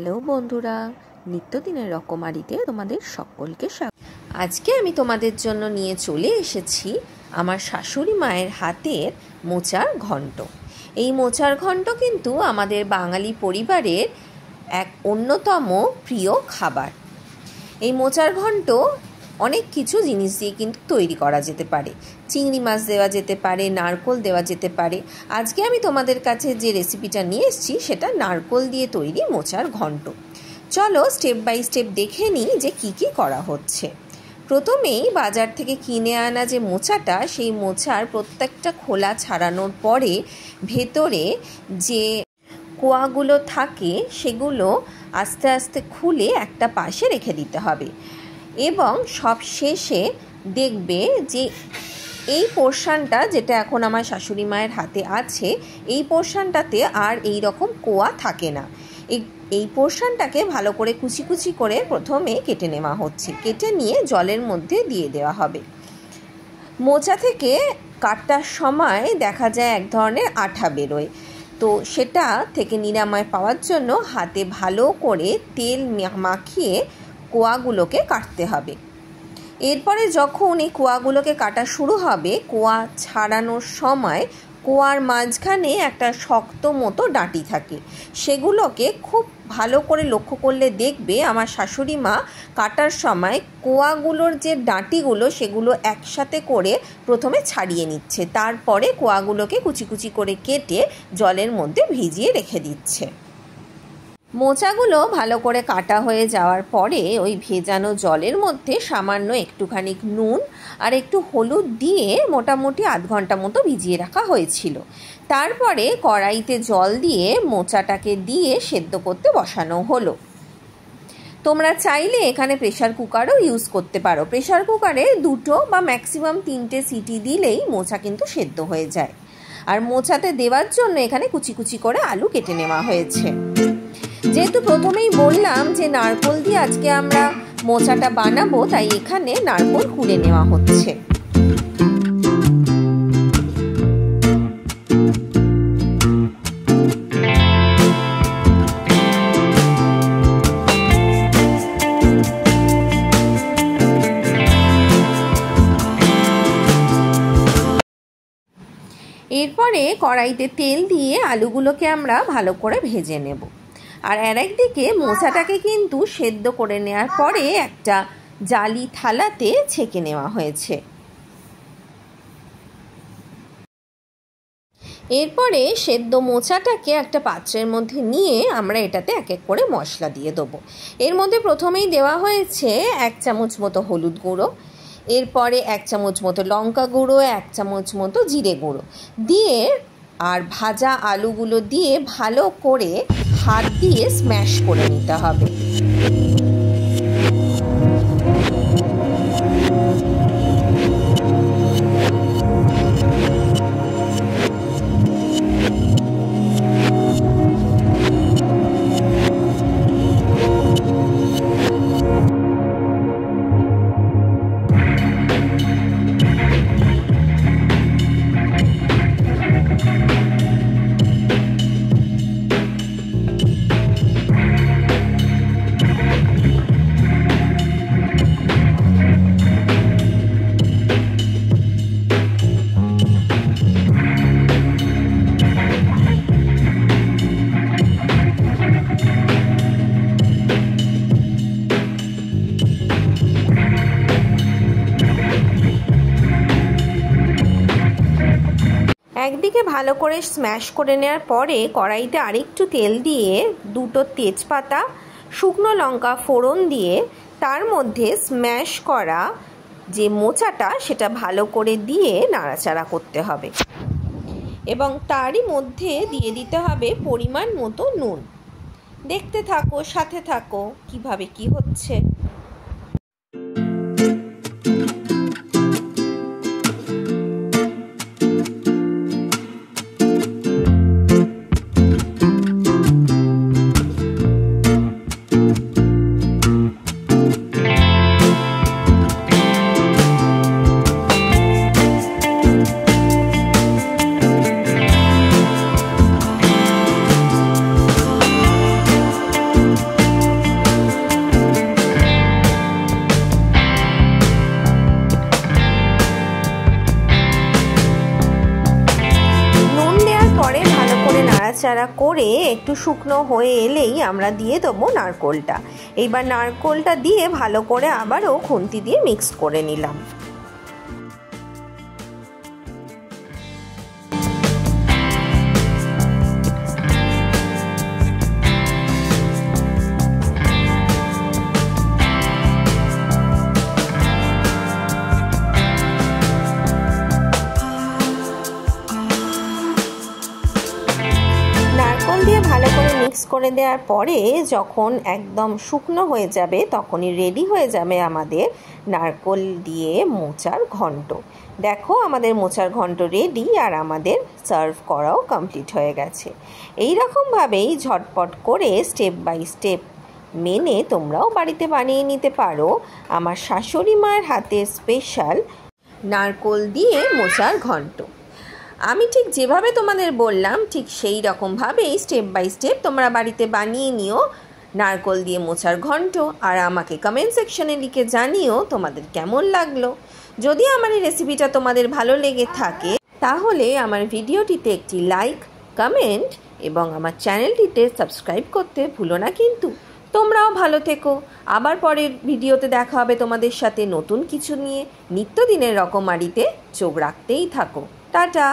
Hello বন্ধুরা, নিত্যদিনের রকমারিতে তোমাদের সকলকে স্বাগত। আজকে আমি তোমাদের জন্য নিয়ে চলে এসেছি আমার শাশুড়ি মায়ের হাতের মোচার ঘন্ট। এই মোচার ঘন্ট কিন্তু আমাদের বাঙালি পরিবারের এক অন্যতম প্রিয় খাবার। এই মোচার ঘন্ট অনেক কিছু জিনিস দিয়ে কিন্তু তৈরি করা যেতে পারে। চিংড়ি মাছ দেওয়া যেতে পারে, নারকোল দেওয়া যেতে পারে। আজকে আমি তোমাদের কাছে যে রেসিপিটা নিয়ে এসেছি সেটা নারকোল দিয়ে তৈরি মোচার ঘন্ট। চলো স্টেপ বাই স্টেপ দেখে নিই যে কি কি করা হচ্ছে। প্রথমেই বাজার থেকে কিনে আনা যে মোচাটা, সেই মোচার প্রত্যেকটা খোলা ছাড়ানোর পরে ভেতরে যে কোয়াগুলো থাকে সেগুলো আস্তে আস্তে খুলে একটা পাশে রেখে দিতে হবে। এবং সব শেষে দেখবে যে এই পোর্শনটা যেটা এখন আমার শাশুড়ি মায়ের হাতে আছে, এই পোর্শনটাতে আর এই রকম কোয়া থাকে না। এই পোর্শনটাকে ভালো করে কুচি কুচি করে প্রথমে কেটে নেওয়া হচ্ছে। কেটে নিয়ে জলের মধ্যে দিয়ে দেওয়া হবে। মোচা থেকে কাটার সময় দেখা যায় এক ধরনের আঠা বেরোয়, তো সেটা থেকে নিরাময় পাওয়ার জন্য হাতে ভালো করে তেল মাখিয়ে কোয়াগুলোকে কাটতে হবে। এরপরে যখন এই কোয়াগুলোকে কাটা শুরু হবে, কোয়া ছাড়ানোর সময় কোয়ার মাঝখানে একটা শক্ত মতো ডাঁটি থাকে। সেগুলোকে খুব ভালো করে লক্ষ্য করলে দেখবে আমার শাশুড়ি মা কাটার সময় কোয়াগুলোর যে ডাঁটিগুলো সেগুলো একসাথে করে প্রথমে ছাড়িয়ে নিচ্ছে, তারপরে কোয়াগুলোকে কুচি কুচি করে কেটে জলের মধ্যে ভিজিয়ে রেখে দিচ্ছে। মোচাগুলো ভালো করে কাটা হয়ে যাওয়ার পরে ওই ভেজানো জলের মধ্যে সামান্য একটুখানি নুন আর একটু হলুদ দিয়ে মোটামুটি আধ ঘন্টা মতো ভিজিয়ে রাখা হয়েছিল। তারপরে কড়াইতে জল দিয়ে মোচাটাকে দিয়ে সেদ্ধ করতে বসানো হলো। তোমরা চাইলে এখানে প্রেশার কুকারও ইউজ করতে পারো। প্রেশার কুকারে 2 বা ম্যাক্সিমাম 3টে সিটি দিলেই মোচা কিন্তু সেদ্ধ হয়ে যায়। আর মোচাতে দেওয়ার জন্য এখানে কুচি কুচি করে আলু কেটে নেওয়া হয়েছে। যেহেতু প্রথমেই বললাম যে নারকোল দিয়ে আজকে আমরা মোচাটা বানাবো, তাই এখানে নারকোল কুড়ে নেওয়া হচ্ছে। এরপরে কড়াইতে তেল দিয়ে আলুগুলোকে আমরা ভালো করে ভেজে নেব। আর একদিকে মোচাটাকে কিন্তু সেদ্ধ করে নেওয়ার পরে একটা জালি থালাতে ছেঁকে নেওয়া হয়েছে। এরপরে সেদ্ধ মোচাটাকে একটা পাত্রের মধ্যে নিয়ে আমরা এটাতে এক এক করে মশলা দিয়ে দেবো। এর মধ্যে প্রথমেই দেওয়া হয়েছে 1 চামচ মতো হলুদ গুঁড়ো, এরপরে 1 চামচ মতো লঙ্কা গুঁড়ো, 1 চামচ মতো জিরে গুঁড়ো দিয়ে আর ভাজা আলুগুলো দিয়ে ভালো করে হাত দিয়ে স্ম্যাশ করে নিতে হবে। একদিকে ভালো করে স্ম্যাশ করে নেওয়ার পরে কড়াইতে আরেকটু তেল দিয়ে 2টো তেজপাতা, শুকনো লঙ্কা ফোড়ন দিয়ে তার মধ্যে স্ম্যাশ করা যে মোচাটা সেটা ভালো করে দিয়ে নাড়াচাড়া করতে হবে। এবং তারই মধ্যে দিয়ে দিতে হবে পরিমাণ মতো নুন। দেখতে থাকো, সাথে থাকো কিভাবে কি হচ্ছে। নাড়াচাড়া করে একটু শুকনো হয়ে এলেই আমরা দিয়ে দেবো নারকোলটা। এইবার নারকোলটা দিয়ে ভালো করে আবারও খুন্তি দিয়ে মিক্স করে নিলাম। নারকেল দিয়ে ভালো করে মিক্স করে দেওয়ার পরে যখন একদম শুকনো হয়ে যাবে তখনই রেডি হয়ে যাবে আমাদের নারকেল দিয়ে মোচার ঘন্ট। দেখো আমাদের মোচার ঘন্ট রেডি আর আমাদের সার্ভ করাও কমপ্লিট হয়ে গেছে। এই রকমভাবেই ঝটপট করে স্টেপ বাই স্টেপ মেনে তোমরাও বাড়িতে বানিয়ে নিতে পারো আমার শাশুড়ি মায়ের হাতের স্পেশাল নারকেল দিয়ে মোচার ঘন্ট। আমি ঠিক যেভাবে তোমাদের বললাম ঠিক সেই রকমভাবেই স্টেপ বাই স্টেপ তোমরা বাড়িতে বানিয়ে নিও নারকেল দিয়ে মোচার ঘন্ট, আর আমাকে কমেন্ট সেকশনে লিখে জানিও তোমাদের কেমন লাগলো। যদি আমার এই রেসিপিটা তোমাদের ভালো লেগে থাকে তাহলে আমার ভিডিওটিতে একটি লাইক, কমেন্ট এবং আমার চ্যানেলটিতে সাবস্ক্রাইব করতে ভুলো না কিন্তু। তোমরাও ভালো থেকো। আবার পরের ভিডিওতে দেখা হবে তোমাদের সাথে নতুন কিছু নিয়ে। নিত্যদিনের রকমারিতে চোখ রাখতেই থাকো। টাটা।